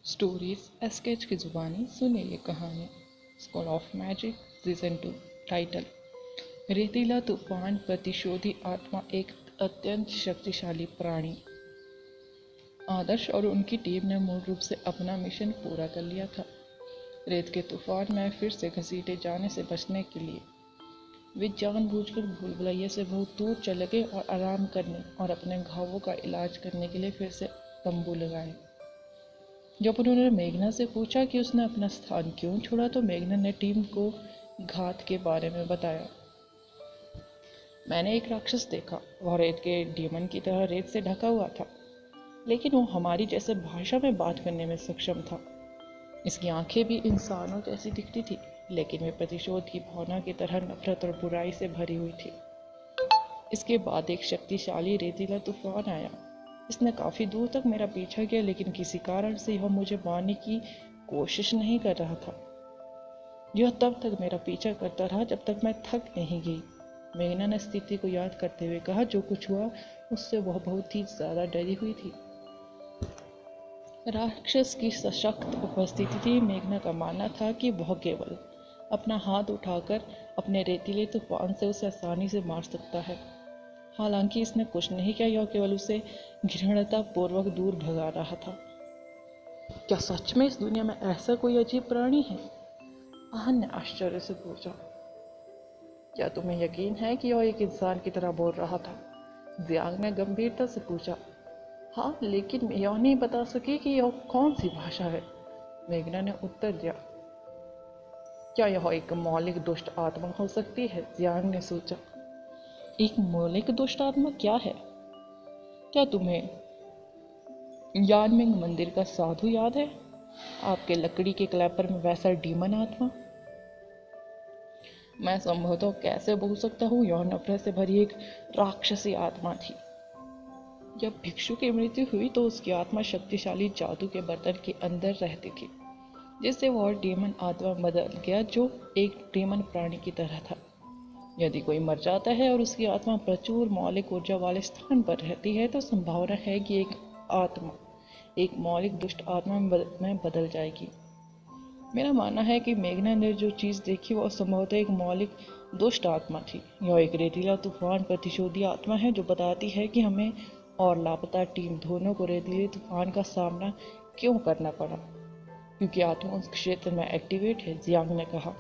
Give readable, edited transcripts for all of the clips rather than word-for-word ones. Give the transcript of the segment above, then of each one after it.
Stories एस्केच की जुबानी सुने ये कहानी। School of magic season 2। Title रेतीला तूफान प्रतिशोधी आत्मा एक अत्यंत शक्तिशाली प्राणी। आदर्श और उनकी टीम ने मूल रूप से अपना मिशन पूरा कर लिया था। रेत के तूफान में फिर से घसीटे जाने से बचने के लिए वे जानबूझकर भूल भुलैया से बहुत दूर चले गए और आराम करने और अपने घावों का इलाज करने के लिए फिर से तंबू लगाए। जब उन्होंने मेघना से पूछा कि उसने अपना स्थान क्यों छोड़ा तो मेघना ने टीम को घात के बारे में बताया। मैंने एक राक्षस देखा, वह रेत के डीमन की तरह रेत से ढका हुआ था, लेकिन वो हमारी जैसे भाषा में बात करने में सक्षम था। इसकी आंखें भी इंसानों जैसी दिखती थी, लेकिन वे प्रतिशोध की भावना की तरह नफरत और बुराई से भरी हुई थी। इसके बाद एक शक्तिशाली रेतीला तूफान आया। इसने काफी दूर तक मेरा पीछा किया, लेकिन किसी कारण से यह मुझे मारने की कोशिश नहीं कर रहा था। यह तब तक मेरा पीछा करता रहा जब तक मैं थक नहीं गई। मेघना ने स्थिति को याद करते हुए कहा, जो कुछ हुआ उससे वह बहुत ही ज्यादा डरी हुई थी। राक्षस की सशक्त उपस्थिति थी। मेघना का मानना था कि वह केवल अपना हाथ उठाकर अपने रेतीले तूफान से उसे आसानी से मार सकता है। हालांकि इसने कुछ नहीं किया, यह केवल उसे घृणता पूर्वक दूर भगा रहा था। क्या सच में इस दुनिया में ऐसा कोई अजीब प्राणी है? आहन ने आश्चर्य से पूछा। क्या तुम्हें यकीन है कि यह एक इंसान की तरह बोल रहा था? जियांग ने गंभीरता से पूछा। हाँ, लेकिन मैं यह नहीं बता सकी कि यह कौन सी भाषा है, मेघना ने उत्तर दिया। क्या यह एक मौलिक दुष्ट आत्मा हो सकती है? जियांग ने सोचा। एक मौलिक दुष्ट आत्मा क्या है? क्या तुम्हें यानमिंग मंदिर का साधु याद है? आपके लकड़ी के क्लैपर में वैसा डीमन आत्मा? मैं संभवतः कैसे भूल सकता हूँ, यह नफरत से भरी एक राक्षसी आत्मा थी। जब भिक्षु की मृत्यु हुई तो उसकी आत्मा शक्तिशाली जादू के बर्तन के अंदर रहती थी, जिससे वह डीमन आत्मा बदल गया, जो एक डीमन प्राणी की तरह था। यदि कोई मर जाता है और उसकी आत्मा प्रचुर मौलिक ऊर्जा वाले स्थान पर रहती है तो संभावना है कि आत्मा एक मौलिक दुष्ट आत्मा में बदल जाएगी। मेरा मानना है कि मेघना ने जो चीज देखी वह संभवतः एक मौलिक दुष्ट आत्मा थी। यह एक रेतीला तूफान प्रतिशोधी आत्मा है, जो बताती है कि हमें और लापता टीम दोनों को रेतीले तूफान का सामना क्यों करना पड़ा, क्योंकि आत्मा उस क्षेत्र में एक्टिवेट है, जियांग ने कहा।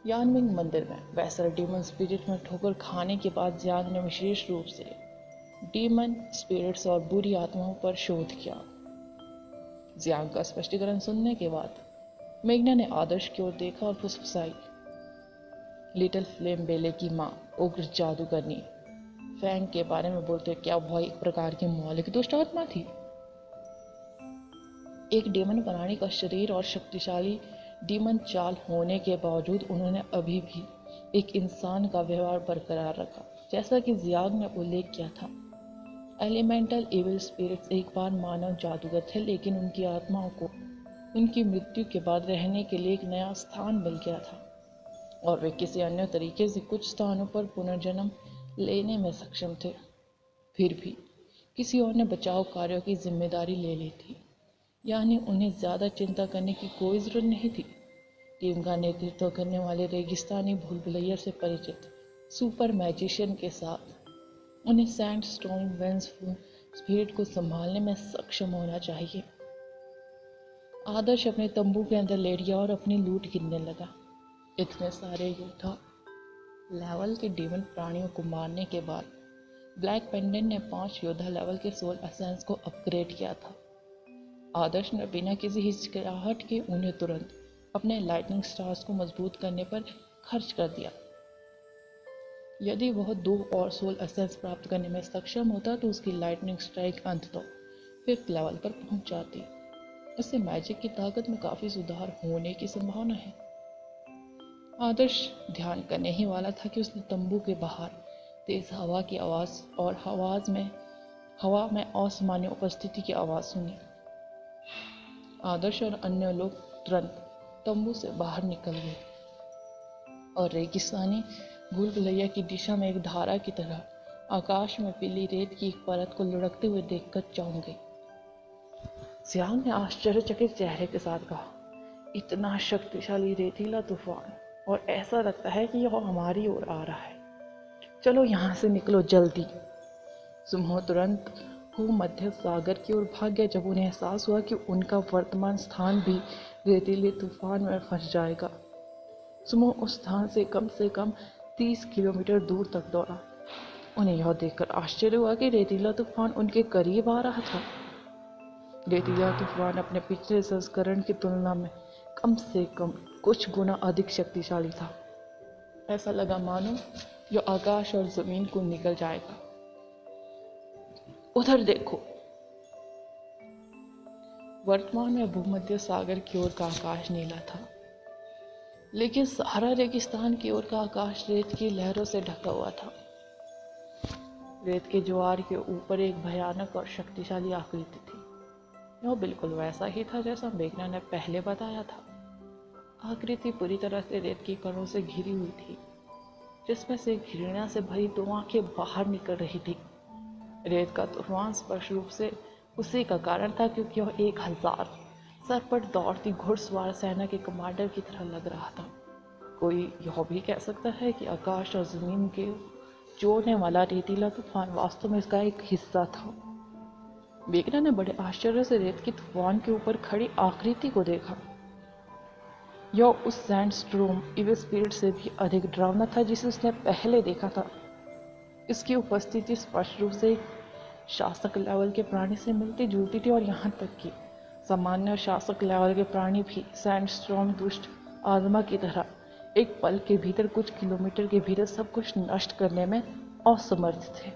यानमिंग मंदिर में वैसर डीमन स्पिरिट में ठोकर खाने के बाद जियांग ने विशेष रूप से डीमन स्पिरिट्स और बुरी आत्माओं पर शोध किया। जियांग का स्पष्टीकरण सुनने के बाद मेघना ने आदर्श की ओर देखा और फुसफुसाई। लिटिल फ्लेम बेले की माँ उग्र जादूगरनी फैंग के बारे में बोलते, क्या वह एक प्रकार की मौलिक दुष्ट आत्मा थी? एक डीमन प्राणी का शरीर और शक्तिशाली डीमन चाल होने के बावजूद उन्होंने अभी भी एक इंसान का व्यवहार बरकरार रखा, जैसा कि जियांग ने उल्लेख किया था। एलिमेंटल इविल स्पिरिट्स एक बार मानव जादूगर थे, लेकिन उनकी आत्माओं को उनकी मृत्यु के बाद रहने के लिए एक नया स्थान मिल गया था और वे किसी अन्य तरीके से कुछ स्थानों पर पुनर्जन्म लेने में सक्षम थे। फिर भी किसी और ने बचाव कार्यों की जिम्मेदारी ले ली थी, यानी उन्हें ज़्यादा चिंता करने की कोई ज़रूरत नहीं थी। टीम का नेतृत्व करने वाले रेगिस्तानी भूल भुलैया से परिचित सुपर मैजिशियन के साथ उन्हें सैंडस्टोन वेंस स्पिरिट को संभालने में सक्षम होना चाहिए। आदर्श अपने तंबू के अंदर लेट गया और अपनी लूट गिनने लगा। इतने सारे योद्धा लेवल के डीमन प्राणियों को मारने के बाद ब्लैक पेंडेंट ने 5 योद्धा लेवल के सोल एसेंस को अपग्रेड किया था। आदर्श ने बिना किसी हिचकिचाहट के उन्हें तुरंत अपने लाइटनिंग स्टार्स को मजबूत करने पर खर्च कर दिया। यदि वह 2 और सोल एसेंस प्राप्त करने में सक्षम होता तो उसकी लाइटनिंग स्ट्राइक अंततः 5th लेवल पर पहुंच जाती। इससे मैजिक की ताकत में काफी सुधार होने की संभावना है। आदर्श ध्यान करने ही वाला था कि उसने तंबू के बाहर तेज हवा की आवाज और हवा में असामान्य उपस्थिति की आवाज सुनी। आदर्श और अन्य लोग तुरंत तंबू से बाहर निकल गए और रेगिस्तानी भूल भुलैया की दिशा में एक धारा की तरह आकाश में पीली रेत की एक परत को लुढ़कते हुए देखकर चौंक गई। जियांग ने आश्चर्यचकित चेहरे के साथ कहा, इतना शक्तिशाली रेतीला तूफान, और ऐसा लगता है कि यह हमारी ओर आ रहा है। चलो यहाँ से निकलो जल्दी। समूह तुरंत भूमध्य सागर की ओर भाग गया जब उन्हें एहसास हुआ कि उनका वर्तमान स्थान भी रेतीले तूफान में फंस जाएगा। समूह उस स्थान से कम 30 किलोमीटर दूर तक दौड़ा। उन्हें यह देखकर आश्चर्य हुआ कि रेतीला तूफान उनके करीब आ रहा था। रेतीला तूफान अपने पिछले संस्करण की तुलना में कम से कम कुछ गुना अधिक शक्तिशाली था। ऐसा लगा मानो यह आकाश और जमीन को निकल जाएगा। उधर देखो। वर्तमान में भूमध्य सागर की ओर का आकाश नीला था, लेकिन सहारा रेगिस्तान की ओर का आकाश रेत की लहरों से ढका हुआ था। रेत के ज्वार के ऊपर एक भयानक और शक्तिशाली आकृति थी। यह बिल्कुल वैसा ही था जैसा मेघना ने पहले बताया था। आकृति पूरी तरह से रेत की कणों से घिरी हुई थी, जिसमें से घृणा से भरी दो आंखें बाहर निकल रही थी। रेत का तूफान स्पष्ट रूप से उसी का कारण था, क्योंकि वह 1000 सर पर दौड़ती घुड़सवार सेना के कमांडर की तरह लग रहा था। कोई यह भी कह सकता है कि आकाश और जमीन के जोड़ने वाला रेतीला तूफान वास्तव में इसका एक हिस्सा था। मेघना ने बड़े आश्चर्य से रेत के तूफान के ऊपर खड़ी आकृति को देखा। यह उस सैंडस्टॉर्म इवे स्पिरिट से भी अधिक डरावना था जिसे उसने पहले देखा था। इसकी उपस्थिति स्पष्ट रूप से एक शासक लेवल के प्राणी से मिलती जुलती थी, और यहाँ तक कि सामान्य शासक लेवल के प्राणी भी सैंडस्टॉर्म दुष्ट आत्मा की तरह एक पल के भीतर कुछ किलोमीटर के भीतर सब कुछ नष्ट करने में असमर्थ थे।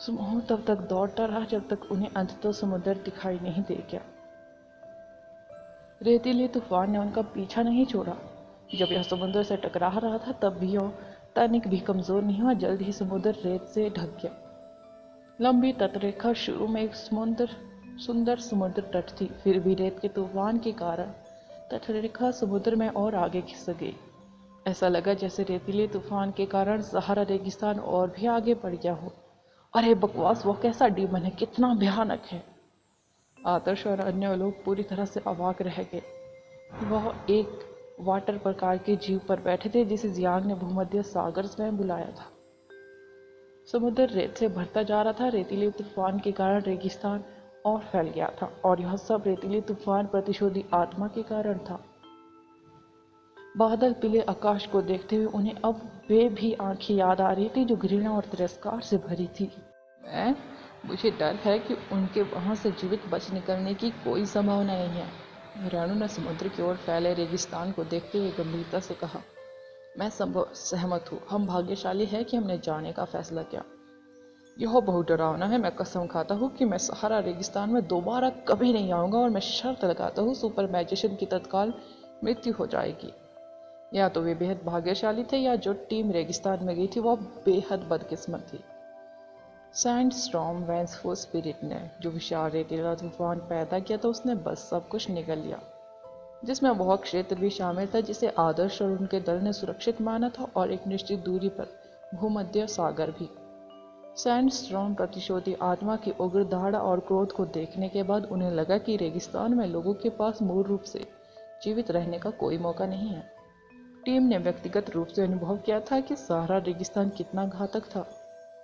समूह तब तक दौड़ता रहा जब तक उन्हें अंततः समुद्र दिखाई नहीं दे गया। रेतीले तूफान ने उनका पीछा नहीं छोड़ा। जब यह समुद्र से टकरा रहा था तब भी यह तनिक भी कमजोर नहीं हुआ। जल्द ही समुद्र रेत से ढक गया। लंबी तटरेखा शुरू में एक सुंदर समुद्र तट थी, फिर भी रेत के तूफान के कारण तटरेखा समुद्र में और आगे खिसक गई। ऐसा लगा जैसे रेतीले तूफान के कारण सहारा रेगिस्तान और भी आगे बढ़ गया हो। अरे बकवास, वो कैसा डीमन है, कितना भयानक है। आदर्श और अन्य लोग पूरी तरह से अवाक रह गए। वह एक वाटर प्रकार के जीव पर बैठे थे जिसे जियांग ने भूमध्य सागर में बुलाया था। समुद्र रेत से भरता जा रहा था। रेतीले तूफान के कारण रेगिस्तान और फैल गया था, और यह सब रेतीले तूफान प्रतिशोधी आत्मा के कारण था। बादल पीले आकाश को देखते हुए उन्हें अब वे भी आंखें याद आ रही थी जो घृणा और तिरस्कार से भरी थी। मुझे डर है कि उनके वहां से जीवित बच निकलने की कोई संभावना नहीं है। रानू ने समुद्र की ओर फैले रेगिस्तान को देखते हुए गंभीरता से कहा। मैं सहमत हूँ। हम भाग्यशाली है कि हमने जाने का फैसला किया। यह बहुत डरावना है। मैं कसम खाता हूँ कि मैं सहारा रेगिस्तान में दोबारा कभी नहीं आऊँगा, और मैं शर्त लगाता हूँ सुपर मैजिशियन की तत्काल मृत्यु हो जाएगी। या तो वे बेहद भाग्यशाली थे, या जो टीम रेगिस्तान में गई थी वह बेहद बदकिस्मत थी। सैंडस्टॉर्म वेंसफुल स्पिरिट ने जो विशाल रेतीला तूफान पैदा किया था उसने बस सब कुछ निगल लिया, जिसमें वह क्षेत्र भी शामिल था जिसे आदर्श और उनके दल ने सुरक्षित माना था, और एक निश्चित दूरी पर भूमध्य सागर भी। सैंडस्टॉर्म प्रतिशोधी आत्मा की उग्र धारणा और क्रोध को देखने के बाद उन्हें लगा कि रेगिस्तान में लोगों के पास मूल रूप से जीवित रहने का कोई मौका नहीं है। टीम ने व्यक्तिगत रूप से अनुभव किया था कि सहारा रेगिस्तान कितना घातक था।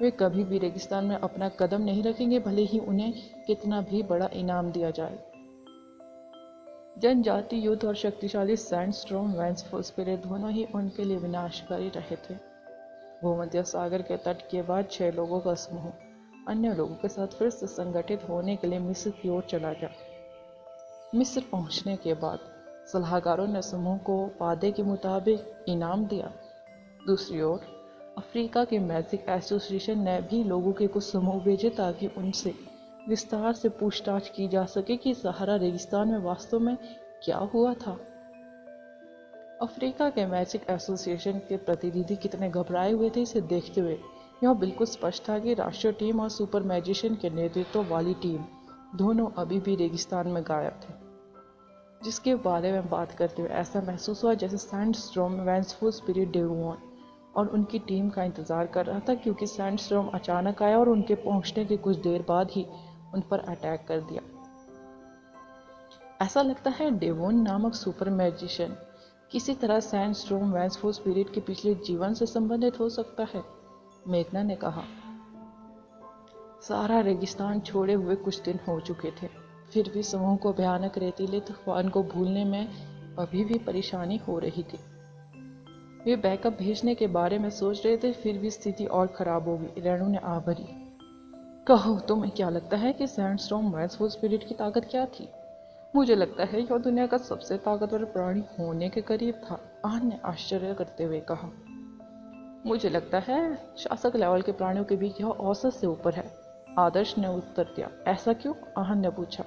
वे कभी भी रेगिस्तान में अपना कदम नहीं रखेंगे, भले ही उन्हें कितना भी बड़ा इनाम दिया जाए। जनजाति युद्ध और शक्तिशाली सैंडस्टॉर्म वेंसफुल स्पिरिट दोनों ही उनके लिए विनाशकारी रहे थे। भूमध्य सागर के तट के बाद 6 लोगों का समूह अन्य लोगों के साथ फिर से संगठित होने के लिए मिस्र की ओर चला गया। मिस्र पहुंचने के बाद सलाहकारों ने समूह को वादे के मुताबिक इनाम दिया। दूसरी ओर अफ्रीका के मैजिक एसोसिएशन ने भी लोगों के कुछ समूह भेजे ताकि उनसे विस्तार से पूछताछ की जा सके कि सहारा रेगिस्तान में वास्तव में क्या हुआ था। अफ्रीका के मैजिक एसोसिएशन के प्रतिनिधि कितने घबराए हुए थे इसे देखते हुए यह बिल्कुल स्पष्ट था कि राष्ट्रीय टीम और सुपर मैजिशियन के नेतृत्व वाली टीम दोनों अभी भी रेगिस्तान में गायब थे। जिसके बारे में बात करते हुए ऐसा महसूस हुआ जैसे सैंडस्टॉर्म वेंसफुल स्पिरिट डेवॉन और उनकी टीम का इंतजार कर रहा था, क्योंकि सैंडस्टॉर्म अचानक आया और उनके पहुंचने के कुछ देर बाद ही उन पर अटैक कर दिया। ऐसा लगता है डेवोन नामक सुपर मैजिशियन किसी तरह सैंडस्टॉर्म वैंसफोर्ड स्पिरिट के पिछले जीवन से संबंधित हो सकता है, मेघना ने कहा। सारा रेगिस्तान छोड़े हुए कुछ दिन हो चुके थे, फिर भी समूह को भयानक रेतीले तूफान को भूलने में अभी भी परेशानी हो रही थी। वे बैकअप भेजने के बारे में सोच रहे थे, फिर भी स्थिति और खराब हो गई। रेणु ने आ भरी। कहो, तुम्हें क्या लगता है कि सैंडस्टॉर्म वैंसफोर्ड स्पिरिट की ताकत क्या थी? मुझे लगता है यह दुनिया का सबसे ताकतवर प्राणी होने के करीब था, आन ने आश्चर्य करते हुए कहा। मुझे लगता है शासक लेवल के प्राणियों के बीच यह औसत से ऊपर है, आदर्श ने उत्तर दिया। ऐसा क्यों? आहन ने पूछा।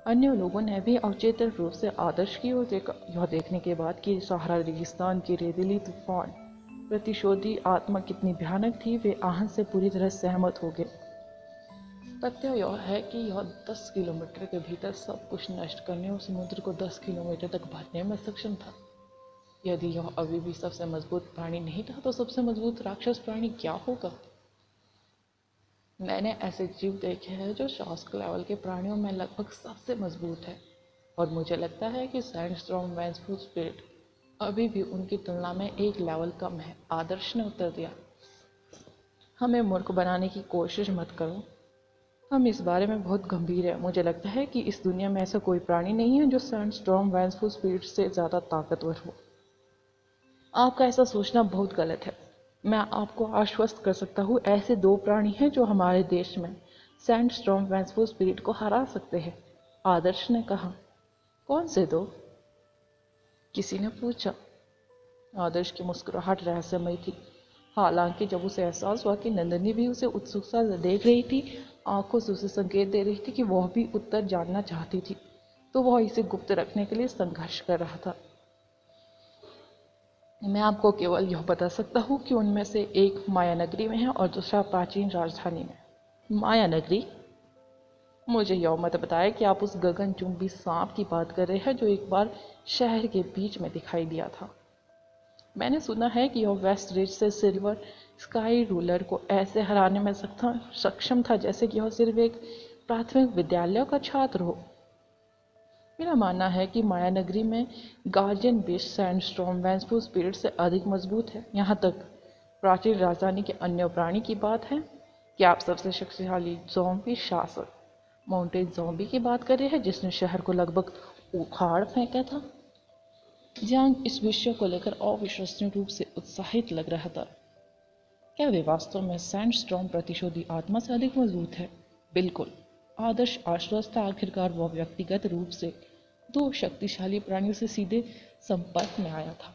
अन्य लोगों ने भी अवचेतन रूप से आदर्श की ओर देखा। यह देखने के बाद कि सहारा रेगिस्तान की रेतीली तूफान प्रतिशोधी आत्मा कितनी भयानक थी, वे आहन से पूरी तरह सहमत हो गए। तथ्य यह है कि यह 10 किलोमीटर के भीतर सब कुछ नष्ट करने और समुद्र को 10 किलोमीटर तक भरने में सक्षम था। यदि यह अभी भी सबसे मजबूत प्राणी नहीं था, तो सबसे मजबूत राक्षस प्राणी क्या होगा? मैंने ऐसे जीव देखे हैं जो शासक लेवल के प्राणियों में लगभग सबसे मजबूत है, और मुझे लगता है कि सैंडस्टॉर्म वैंसफोर्ड स्पिरिट अभी भी उनकी तुलना में एक लेवल कम है, आदर्श ने उत्तर दिया। हमें मूर्ख बनाने की कोशिश मत करो, हम इस बारे में बहुत गंभीर हैं। मुझे लगता है कि इस दुनिया में ऐसा कोई प्राणी नहीं है जो सैंडस्टॉर्म वैंसफोर्ड स्पिरिट से ज़्यादा ताकतवर हो। आपका ऐसा सोचना बहुत गलत है। मैं आपको आश्वस्त कर सकता हूँ, ऐसे 2 प्राणी हैं जो हमारे देश में सैंडस्टॉर्म वैंसफोर्ड स्पिरिट को हरा सकते हैं, आदर्श ने कहा। कौन से 2? किसी ने पूछा। आदर्श की मुस्कुराहट रहस्यमय थी। हालांकि जब उसे एहसास हुआ कि नंदिनी भी उसे उत्सुकता से देख रही थी, आंखों से उसे संकेत दे रही थी कि वह भी उत्तर जानना चाहती थी, तो वह इसे गुप्त रखने के लिए संघर्ष कर रहा था। मैं आपको केवल यह बता सकता हूँ कि उनमें से एक माया नगरी में है और दूसरा प्राचीन राजधानी में। माया नगरी? मुझे यह मत बताया कि आप उस गगनचुंबी सांप की बात कर रहे हैं जो एक बार शहर के बीच में दिखाई दिया था। मैंने सुना है कि यह वेस्ट रिज से सिल्वर स्काई रूलर को ऐसे हराने में सक्षम था जैसे कि यह सिर्फ एक प्राथमिक विद्यालय का छात्र हो। मेरा मानना है कि माया नगरी में गार्जियन बेस्ड सैंडस्टॉर्म वैंसफोर्ड स्पिरिट से अधिक मजबूत है। यहाँ तक प्राचीन राजधानी के अन्य प्राणी की बात है कि आप सबसे शक्तिशाली ज़ॉम्बी शासक माउंटेन ज़ॉम्बी की बात कर रहे हैं जिसने शहर को लगभग उखाड़ फेंका था। जियांग इस विषय को लेकर अविश्वसनीय रूप से उत्साहित लग रहा था। क्या वे वास्तव में सैंडस्टॉर्म प्रतिशोधी आत्मा से अधिक मजबूत है? बिल्कुल, आदर्श आश्वस्त था। आखिरकार वह व्यक्तिगत रूप से 2 शक्तिशाली प्राणियों से सीधे संपर्क में आया था।